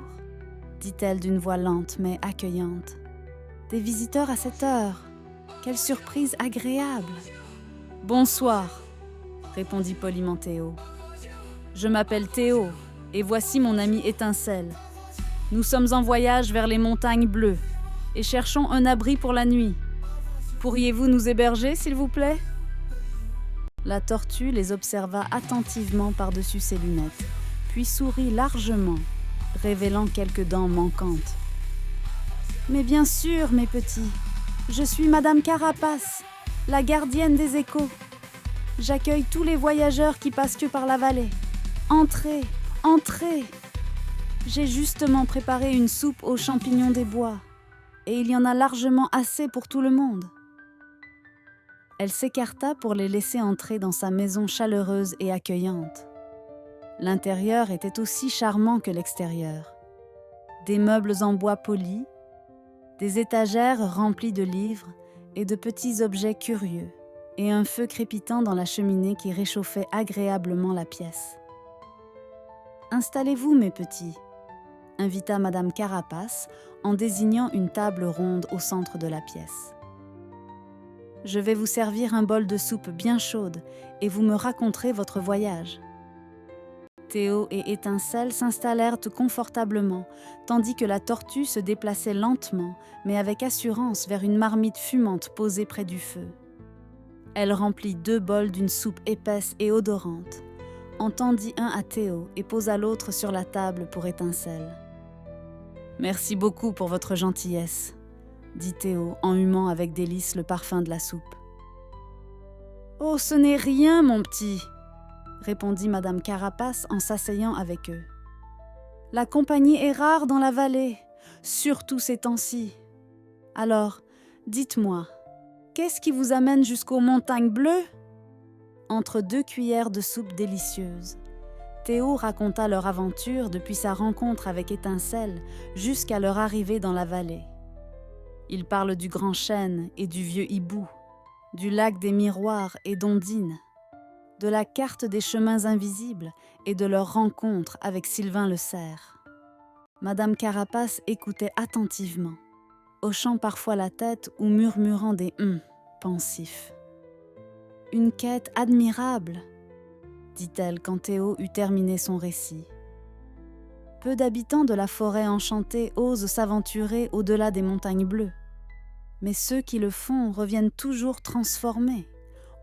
dit-elle d'une voix lente mais accueillante. « Des visiteurs à cette heure, quelle surprise agréable !»« Bonsoir !» répondit poliment Théo. « Je m'appelle Théo et voici mon ami Étincelle. Nous sommes en voyage vers les montagnes bleues et cherchons un abri pour la nuit. Pourriez-vous nous héberger, s'il vous plaît ?» La tortue les observa attentivement par-dessus ses lunettes, puis sourit largement, révélant quelques dents manquantes. « Mais bien sûr, mes petits, je suis Madame Carapace, la gardienne des échos. J'accueille tous les voyageurs qui passent que par la vallée. Entrez, entrez ! J'ai justement préparé une soupe aux champignons des bois, et il y en a largement assez pour tout le monde. » Elle s'écarta pour les laisser entrer dans sa maison chaleureuse et accueillante. L'intérieur était aussi charmant que l'extérieur. Des meubles en bois poli, des étagères remplies de livres et de petits objets curieux, et un feu crépitant dans la cheminée qui réchauffait agréablement la pièce. « Installez-vous, mes petits », invita Madame Carapace en désignant une table ronde au centre de la pièce. « Je vais vous servir un bol de soupe bien chaude et vous me raconterez votre voyage. » Théo et Étincelle s'installèrent confortablement, tandis que la tortue se déplaçait lentement, mais avec assurance vers une marmite fumante posée près du feu. Elle remplit 2 bols d'une soupe épaisse et odorante, en tendit un à Théo et posa l'autre sur la table pour Étincelle. « Merci beaucoup pour votre gentillesse, » dit Théo en humant avec délice le parfum de la soupe. « Oh, ce n'est rien, mon petit !» répondit Madame Carapace en s'asseyant avec eux. « La compagnie est rare dans la vallée, surtout ces temps-ci. Alors, dites-moi, qu'est-ce qui vous amène jusqu'aux montagnes bleues ?» Entre 2 cuillères de soupe délicieuse, Théo raconta leur aventure depuis sa rencontre avec Étincelle jusqu'à leur arrivée dans la vallée. Il parle du grand chêne et du vieux hibou, du lac des miroirs et d'Ondine, de la carte des chemins invisibles et de leur rencontre avec Sylvain le cerf. Madame Carapace écoutait attentivement, hochant parfois la tête ou murmurant des « pensifs. « Une quête admirable », dit-elle quand Théo eut terminé son récit. Peu d'habitants de la forêt enchantée osent s'aventurer au-delà des montagnes bleues, mais ceux qui le font reviennent toujours transformés,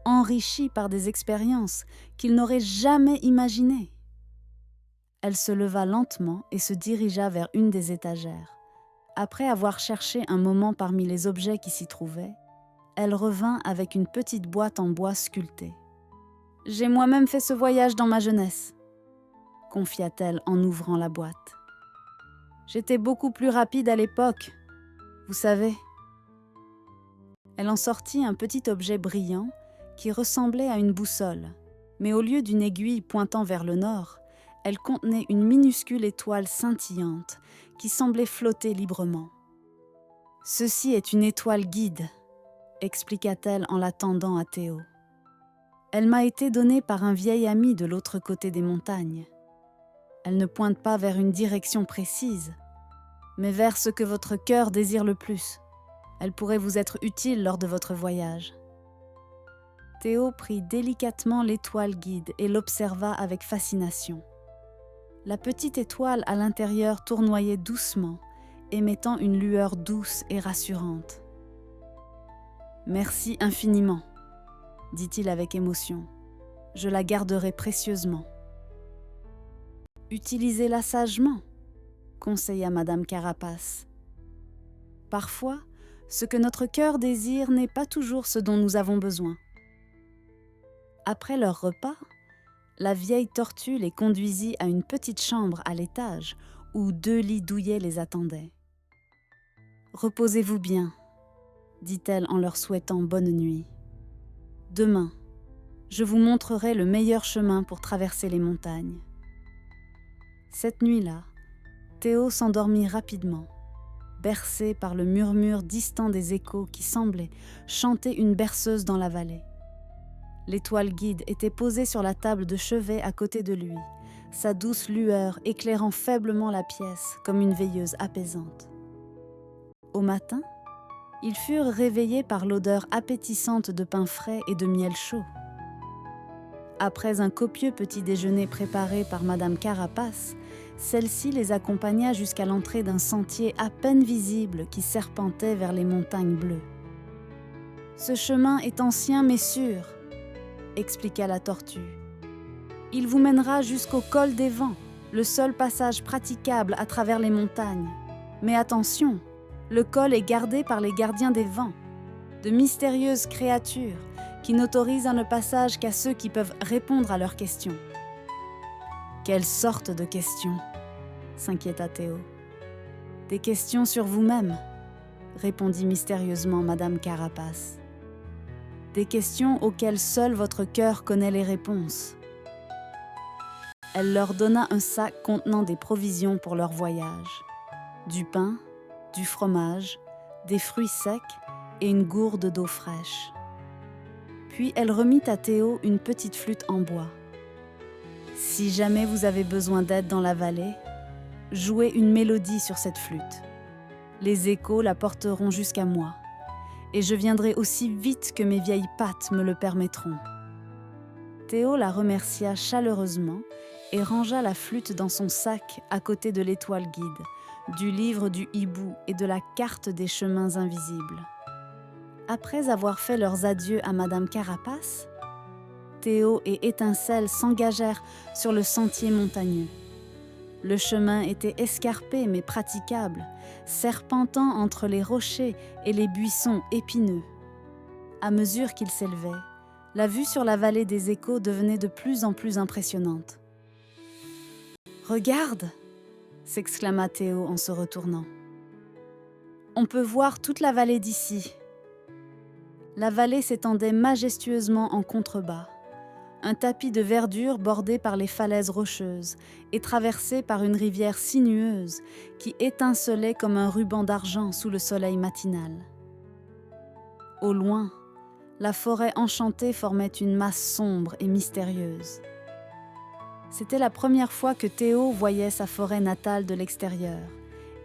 enrichis par des expériences qu'ils n'auraient jamais imaginées. Elle se leva lentement et se dirigea vers une des étagères. Après avoir cherché un moment parmi les objets qui s'y trouvaient, elle revint avec une petite boîte en bois sculpté. « J'ai moi-même fait ce voyage dans ma jeunesse, » confia-t-elle en ouvrant la boîte. « J'étais beaucoup plus rapide à l'époque, vous savez. » Elle en sortit un petit objet brillant qui ressemblait à une boussole, mais au lieu d'une aiguille pointant vers le nord, elle contenait une minuscule étoile scintillante qui semblait flotter librement. « Ceci est une étoile guide, » expliqua-t-elle en la tendant à Théo. « Elle m'a été donnée par un vieil ami de l'autre côté des montagnes. Elle ne pointe pas vers une direction précise, mais vers ce que votre cœur désire le plus. Elle pourrait vous être utile lors de votre voyage. » Théo prit délicatement l'étoile guide et l'observa avec fascination. La petite étoile à l'intérieur tournoyait doucement, émettant une lueur douce et rassurante. « Merci infiniment, » dit-il avec émotion. « Je la garderai précieusement. »« Utilisez-la sagement, » conseilla Madame Carapace. « Parfois, ce que notre cœur désire n'est pas toujours ce dont nous avons besoin. » Après leur repas, la vieille tortue les conduisit à une petite chambre à l'étage où 2 lits douillets les attendaient. « Reposez-vous bien, » dit-elle en leur souhaitant bonne nuit. « Demain, je vous montrerai le meilleur chemin pour traverser les montagnes. » Cette nuit-là, Théo s'endormit rapidement, bercé par le murmure distant des échos qui semblaient chanter une berceuse dans la vallée. L'étoile guide était posée sur la table de chevet à côté de lui, sa douce lueur éclairant faiblement la pièce comme une veilleuse apaisante. Au matin, ils furent réveillés par l'odeur appétissante de pain frais et de miel chaud. Après un copieux petit déjeuner préparé par Madame Carapace, celle-ci les accompagna jusqu'à l'entrée d'un sentier à peine visible qui serpentait vers les montagnes bleues. Ce chemin est ancien mais sûr, expliqua la tortue. Il vous mènera jusqu'au col des vents, le seul passage praticable à travers les montagnes. Mais attention, le col est gardé par les gardiens des vents, de mystérieuses créatures qui n'autorisent le passage qu'à ceux qui peuvent répondre à leurs questions. Quelle sorte de questions ? S'inquiéta Théo. Des questions sur vous-même, répondit mystérieusement Madame Carapace. Des questions auxquelles seul votre cœur connaît les réponses. Elle leur donna un sac contenant des provisions pour leur voyage. Du pain, du fromage, des fruits secs et une gourde d'eau fraîche. Puis elle remit à Théo une petite flûte en bois. « Si jamais vous avez besoin d'aide dans la vallée, jouez une mélodie sur cette flûte. Les échos la porteront jusqu'à moi, et je viendrai aussi vite que mes vieilles pattes me le permettront. » Théo la remercia chaleureusement et rangea la flûte dans son sac à côté de l'étoile guide, du livre du hibou et de la carte des chemins invisibles. Après avoir fait leurs adieux à Madame Carapace, Théo et Étincelle s'engagèrent sur le sentier montagneux. Le chemin était escarpé mais praticable, serpentant entre les rochers et les buissons épineux. À mesure qu'ils s'élevaient, la vue sur la vallée des Échos devenait de plus en plus impressionnante. « Regarde !» s'exclama Théo en se retournant. « On peut voir toute la vallée d'ici. » La vallée s'étendait majestueusement en contrebas, un tapis de verdure bordé par les falaises rocheuses et traversé par une rivière sinueuse qui étincelait comme un ruban d'argent sous le soleil matinal. Au loin, la forêt enchantée formait une masse sombre et mystérieuse. C'était la première fois que Théo voyait sa forêt natale de l'extérieur,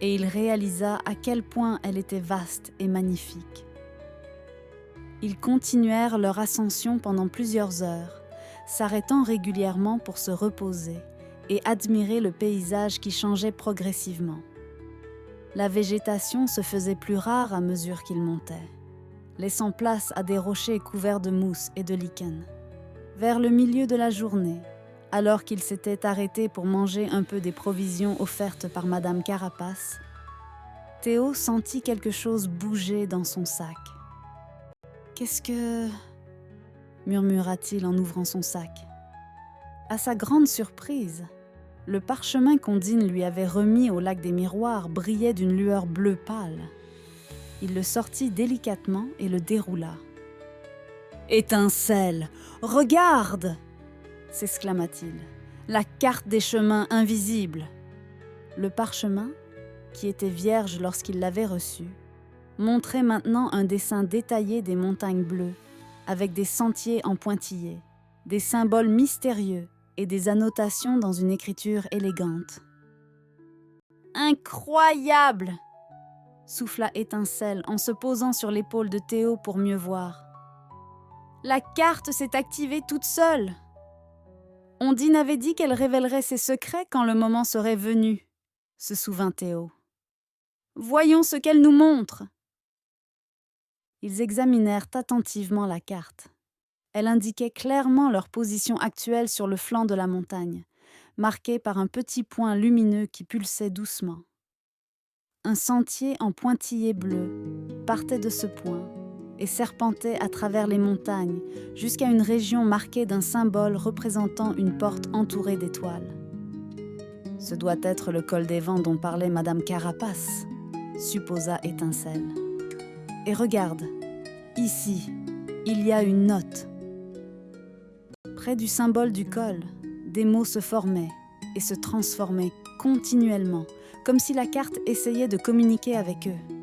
et il réalisa à quel point elle était vaste et magnifique. Ils continuèrent leur ascension pendant plusieurs heures, s'arrêtant régulièrement pour se reposer et admirer le paysage qui changeait progressivement. La végétation se faisait plus rare à mesure qu'ils montaient, laissant place à des rochers couverts de mousse et de lichen. Vers le milieu de la journée, alors qu'ils s'étaient arrêtés pour manger un peu des provisions offertes par Madame Carapace, Théo sentit quelque chose bouger dans son sac. « Qu'est-ce que... » murmura-t-il en ouvrant son sac. À sa grande surprise, le parchemin qu'Ondine lui avait remis au lac des Miroirs brillait d'une lueur bleue pâle. Il le sortit délicatement et le déroula. « Étincelle, regarde !» s'exclama-t-il. « La carte des chemins invisibles !» Le parchemin, qui était vierge lorsqu'il l'avait reçu, montrait maintenant un dessin détaillé des montagnes bleues, avec des sentiers en pointillés, des symboles mystérieux et des annotations dans une écriture élégante. « Incroyable !» souffla Étincelle en se posant sur l'épaule de Théo pour mieux voir. « La carte s'est activée toute seule !» Ondine avait dit qu'elle révélerait ses secrets quand le moment serait venu, se souvint Théo. « Voyons ce qu'elle nous montre !» Ils examinèrent attentivement la carte. Elle indiquait clairement leur position actuelle sur le flanc de la montagne, marquée par un petit point lumineux qui pulsait doucement. Un sentier en pointillés bleus partait de ce point et serpentait à travers les montagnes jusqu'à une région marquée d'un symbole représentant une porte entourée d'étoiles. « Ce doit être le col des vents dont parlait Madame Carapace, » supposa Étincelle. « Et regarde, ici, il y a une note. » Près du symbole du col, des mots se formaient et se transformaient continuellement, comme si la carte essayait de communiquer avec eux.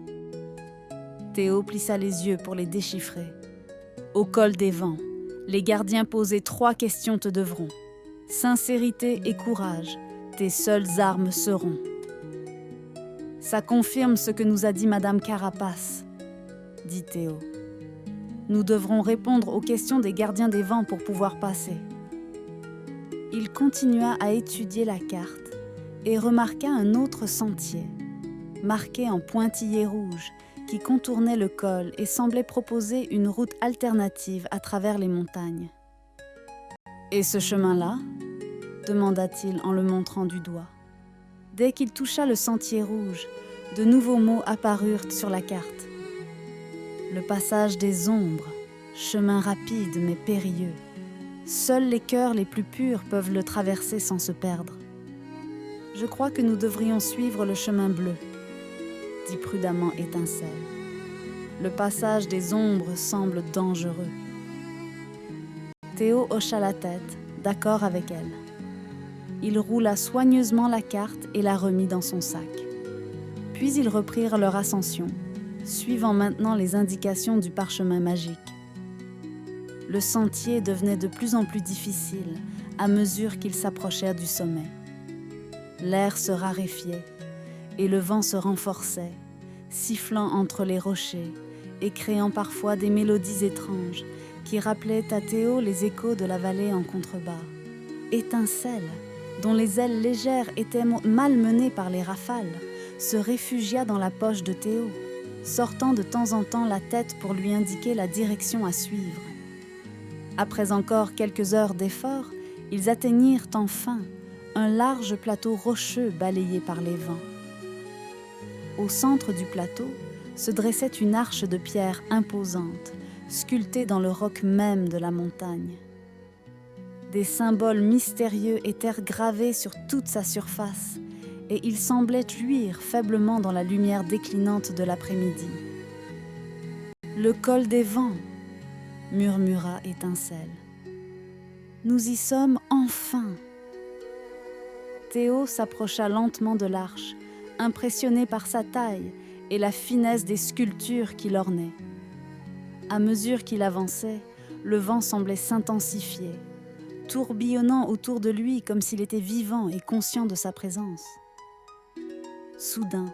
Théo plissa les yeux pour les déchiffrer. « Au col des vents, les gardiens posés 3 questions te devront. Sincérité et courage, tes seules armes seront. » Ça confirme ce que nous a dit Madame Carapace, dit Théo. Nous devrons répondre aux questions des gardiens des vents pour pouvoir passer. Il continua à étudier la carte et remarqua un autre sentier, marqué en pointillés rouges, qui contournait le col et semblait proposer une route alternative à travers les montagnes. « Et ce chemin-là » demanda-t-il en le montrant du doigt. Dès qu'il toucha le sentier rouge, de nouveaux mots apparurent sur la carte. Le passage des ombres, chemin rapide mais périlleux. Seuls les cœurs les plus purs peuvent le traverser sans se perdre. Je crois que nous devrions suivre le chemin bleu, dit prudemment Étincelle. Le passage des ombres semble dangereux. Théo hocha la tête, d'accord avec elle. Il roula soigneusement la carte et la remit dans son sac. Puis ils reprirent leur ascension, suivant maintenant les indications du parchemin magique. Le sentier devenait de plus en plus difficile à mesure qu'ils s'approchèrent du sommet. L'air se raréfiait et le vent se renforçait, sifflant entre les rochers et créant parfois des mélodies étranges qui rappelaient à Théo les échos de la vallée en contrebas. Étincelle, dont les ailes légères étaient malmenées par les rafales, se réfugia dans la poche de Théo, sortant de temps en temps la tête pour lui indiquer la direction à suivre. Après encore quelques heures d'effort, ils atteignirent enfin un large plateau rocheux balayé par les vents. Au centre du plateau se dressait une arche de pierre imposante, sculptée dans le roc même de la montagne. Des symboles mystérieux étaient gravés sur toute sa surface, et ils semblaient luire faiblement dans la lumière déclinante de l'après-midi. « Le col des vents !» murmura Étincelle. « Nous y sommes enfin !» Théo s'approcha lentement de l'arche, impressionné par sa taille et la finesse des sculptures qui l'ornaient. À mesure qu'il avançait, le vent semblait s'intensifier, tourbillonnant autour de lui comme s'il était vivant et conscient de sa présence. Soudain,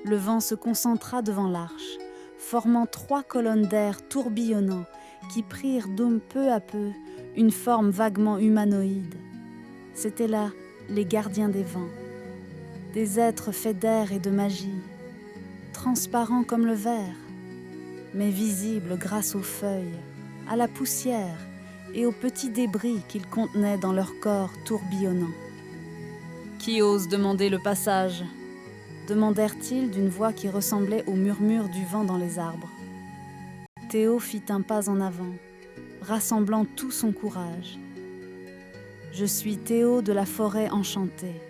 le vent se concentra devant l'arche, formant 3 colonnes d'air tourbillonnant qui prirent donc peu à peu une forme vaguement humanoïde. C'étaient là les gardiens des vents, des êtres faits d'air et de magie, transparents comme le verre, mais visibles grâce aux feuilles, à la poussière et aux petits débris qu'ils contenaient dans leur corps tourbillonnant. « Qui ose demander le passage ?» demandèrent-ils d'une voix qui ressemblait au murmure du vent dans les arbres. Théo fit un pas en avant, rassemblant tout son courage. « Je suis Théo de la forêt enchantée,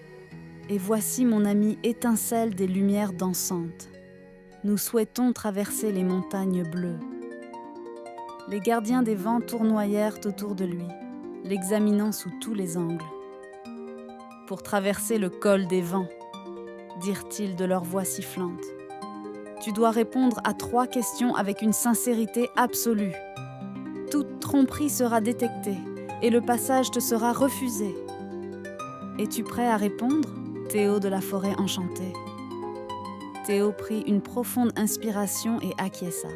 et voici mon ami Étincelle des lumières dansantes. Nous souhaitons traverser les montagnes bleues. » Les gardiens des vents tournoyèrent autour de lui, l'examinant sous tous les angles. « Pour traverser le col des vents, » dirent-ils de leur voix sifflante. « Tu dois répondre à 3 questions avec une sincérité absolue. Toute tromperie sera détectée et le passage te sera refusé. Es-tu prêt à répondre, Théo de la forêt enchantée ?» Théo prit une profonde inspiration et acquiesça.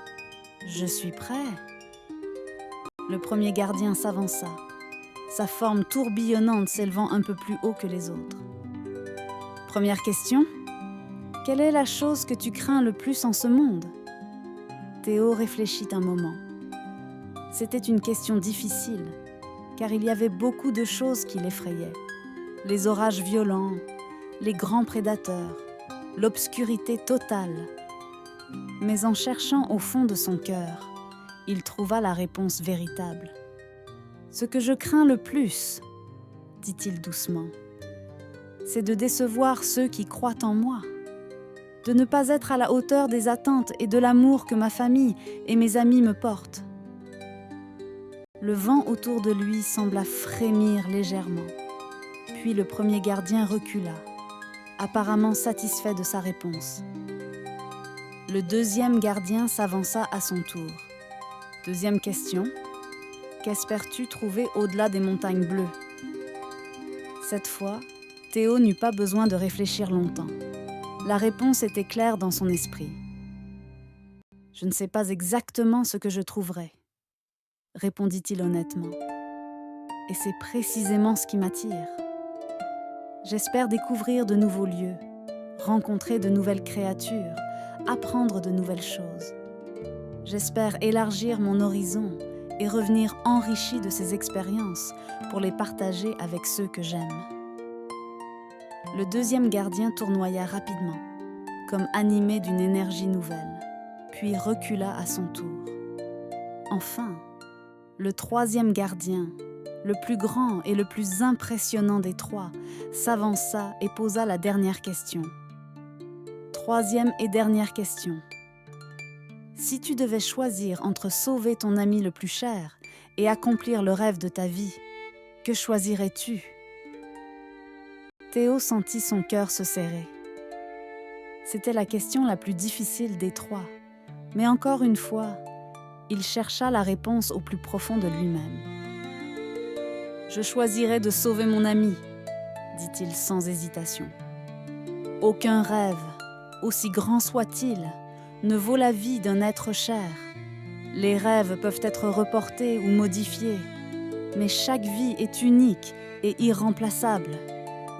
« Je suis prêt. » Le premier gardien s'avança, sa forme tourbillonnante s'élevant un peu plus haut que les autres. « Première question. Quelle est la chose que tu crains le plus en ce monde ?» Théo réfléchit un moment. C'était une question difficile, car il y avait beaucoup de choses qui l'effrayaient. Les orages violents, les grands prédateurs, l'obscurité totale. Mais en cherchant au fond de son cœur, il trouva la réponse véritable. « Ce que je crains le plus, dit-il doucement, c'est de décevoir ceux qui croient en moi, de ne pas être à la hauteur des attentes et de l'amour que ma famille et mes amis me portent. » Le vent autour de lui sembla frémir légèrement, puis le premier gardien recula, apparemment satisfait de sa réponse. Le deuxième gardien s'avança à son tour. « Deuxième question. Qu'espères-tu trouver au-delà des montagnes bleues ?» Cette fois, Théo n'eut pas besoin de réfléchir longtemps. La réponse était claire dans son esprit. « Je ne sais pas exactement ce que je trouverai, » répondit-il honnêtement. « Et c'est précisément ce qui m'attire. J'espère découvrir de nouveaux lieux, rencontrer de nouvelles créatures, apprendre de nouvelles choses. J'espère élargir mon horizon et revenir enrichi de ces expériences pour les partager avec ceux que j'aime. Le deuxième gardien tournoya rapidement, comme animé d'une énergie nouvelle, puis recula à son tour. Enfin, le troisième gardien, le plus grand et le plus impressionnant des trois, s'avança et posa la dernière question. Troisième et dernière question. Si tu devais choisir entre sauver ton ami le plus cher et accomplir le rêve de ta vie, que choisirais-tu? Théo sentit son cœur se serrer. C'était la question la plus difficile des trois, mais encore une fois, il chercha la réponse au plus profond de lui-même. « Je choisirais de sauver mon ami », dit-il sans hésitation. « Aucun rêve, aussi grand soit-il, ne vaut la vie d'un être cher. Les rêves peuvent être reportés ou modifiés, mais chaque vie est unique et irremplaçable. »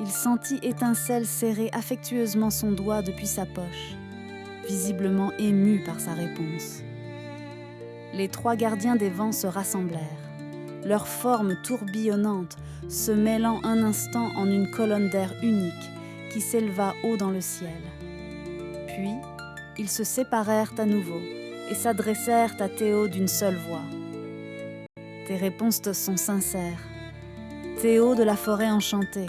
Il sentit Étincelle serrer affectueusement son doigt depuis sa poche, visiblement ému par sa réponse. Les trois gardiens des vents se rassemblèrent, leurs formes tourbillonnantes se mêlant un instant en une colonne d'air unique qui s'éleva haut dans le ciel. Puis, ils se séparèrent à nouveau et s'adressèrent à Théo d'une seule voix. « Tes réponses te sont sincères. Théo de la forêt enchantée.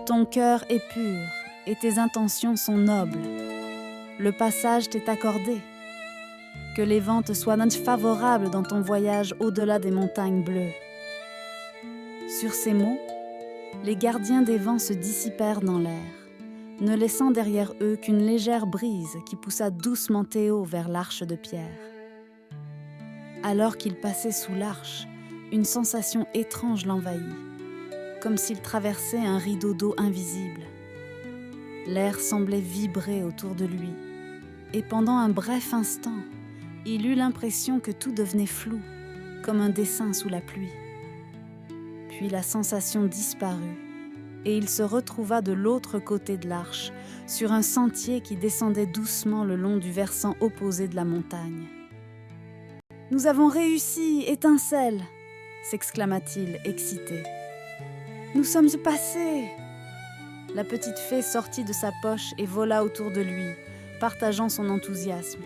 Ton cœur est pur et tes intentions sont nobles. Le passage t'est accordé. Que les vents te soient favorables dans ton voyage au-delà des montagnes bleues. » Sur ces mots, les gardiens des vents se dissipèrent dans l'air, ne laissant derrière eux qu'une légère brise qui poussa doucement Théo vers l'arche de pierre. Alors qu'il passait sous l'arche, une sensation étrange l'envahit, comme s'il traversait un rideau d'eau invisible. L'air semblait vibrer autour de lui, et pendant un bref instant, il eut l'impression que tout devenait flou, comme un dessin sous la pluie. Puis la sensation disparut, et il se retrouva de l'autre côté de l'arche, sur un sentier qui descendait doucement le long du versant opposé de la montagne. « Nous avons réussi, Étincelle !» s'exclama-t-il, excité. « Nous sommes passés !» La petite fée sortit de sa poche et vola autour de lui, partageant son enthousiasme.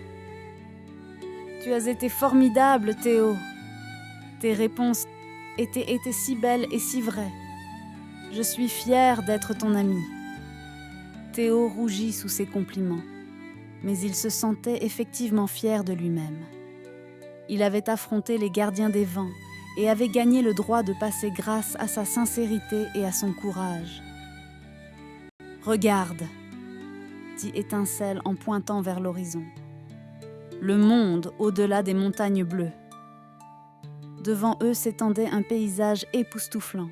« Tu as été formidable, Théo. Tes réponses étaient si belles et si vraies. Je suis fière d'être ton ami. » Théo rougit sous ces compliments, mais il se sentait effectivement fier de lui-même. Il avait affronté les gardiens des vents et avait gagné le droit de passer grâce à sa sincérité et à son courage. « Regarde !» dit Étincelle en pointant vers l'horizon. « Le monde au-delà des montagnes bleues. » Devant eux s'étendait un paysage époustouflant.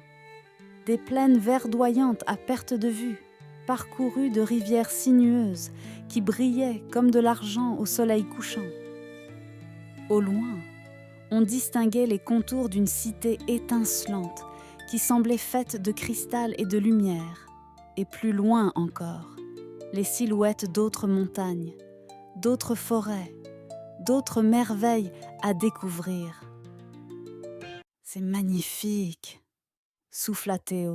Des plaines verdoyantes à perte de vue, parcourues de rivières sinueuses qui brillaient comme de l'argent au soleil couchant. Au loin, on distinguait les contours d'une cité étincelante qui semblait faite de cristal et de lumière, et plus loin encore, les silhouettes d'autres montagnes, d'autres forêts, d'autres merveilles à découvrir. « C'est magnifique !» souffla Théo,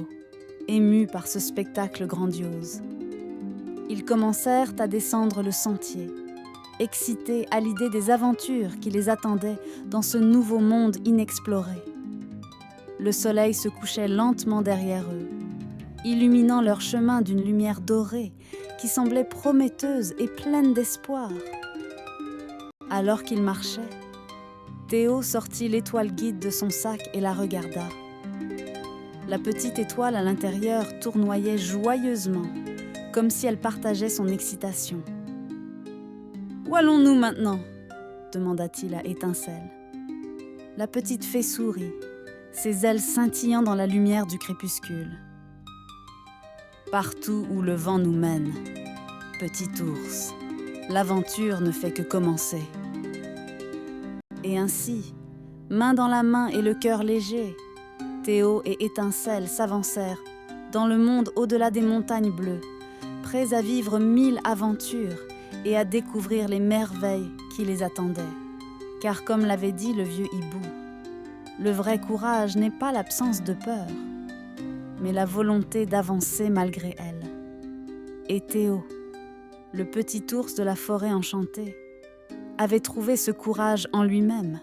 ému par ce spectacle grandiose. Ils commencèrent à descendre le sentier, excités à l'idée des aventures qui les attendaient dans ce nouveau monde inexploré. Le soleil se couchait lentement derrière eux, illuminant leur chemin d'une lumière dorée qui semblait prometteuse et pleine d'espoir. Alors qu'ils marchaient, Théo sortit l'étoile guide de son sac et la regarda. La petite étoile à l'intérieur tournoyait joyeusement, comme si elle partageait son excitation. « Où allons-nous maintenant ?» demanda-t-il à Étincelle. La petite fée sourit, ses ailes scintillant dans la lumière du crépuscule. « Partout où le vent nous mène, petit ours, l'aventure ne fait que commencer. » Et ainsi, main dans la main et le cœur léger, Théo et Étincelle s'avancèrent dans le monde au-delà des montagnes bleues, prêts à vivre 1000 aventures et à découvrir les merveilles qui les attendaient. Car comme l'avait dit le vieux hibou, le vrai courage n'est pas l'absence de peur, mais la volonté d'avancer malgré elle. Et Théo, le petit ours de la forêt enchantée, avait trouvé ce courage en lui-même,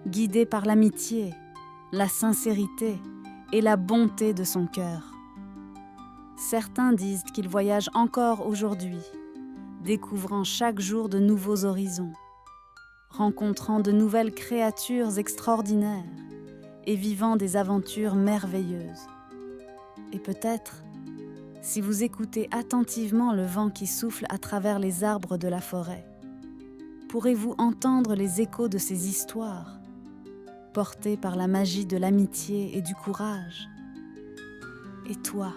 guidé par l'amitié, la sincérité et la bonté de son cœur. Certains disent qu'il voyage encore aujourd'hui, découvrant chaque jour de nouveaux horizons, rencontrant de nouvelles créatures extraordinaires et vivant des aventures merveilleuses. Et peut-être, si vous écoutez attentivement le vent qui souffle à travers les arbres de la forêt, pourrez-vous entendre les échos de ces histoires, portées par la magie de l'amitié et du courage. Et toi,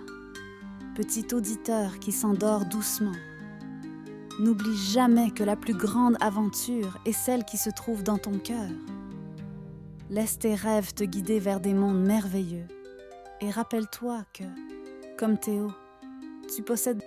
petit auditeur qui s'endort doucement, n'oublie jamais que la plus grande aventure est celle qui se trouve dans ton cœur. Laisse tes rêves te guider vers des mondes merveilleux et rappelle-toi que, comme Théo, tu possèdes